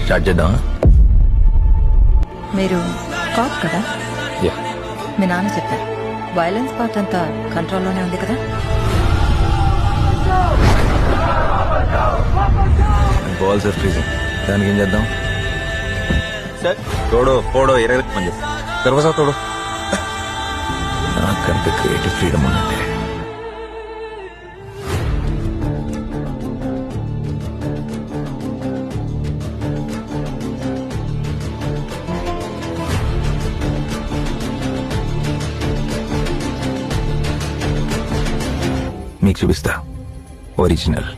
Start చేద్దాం. మీరు cap కదా? యా, మీ నాన్న చెప్పారు వైలెన్స్ పార్ట్ అంతా కంట్రోల్లోనే ఉంది కదా? Ball sir freezing. దానికి ఏం చేద్దాం సార్? తోడో 20 మంది దర్వాజా తోడు. నాకంటే క్రియేటివ్ ఫ్రీడమ్ ఉన్నట్టే. మీకు చూపిస్తా ఒరిజినల్.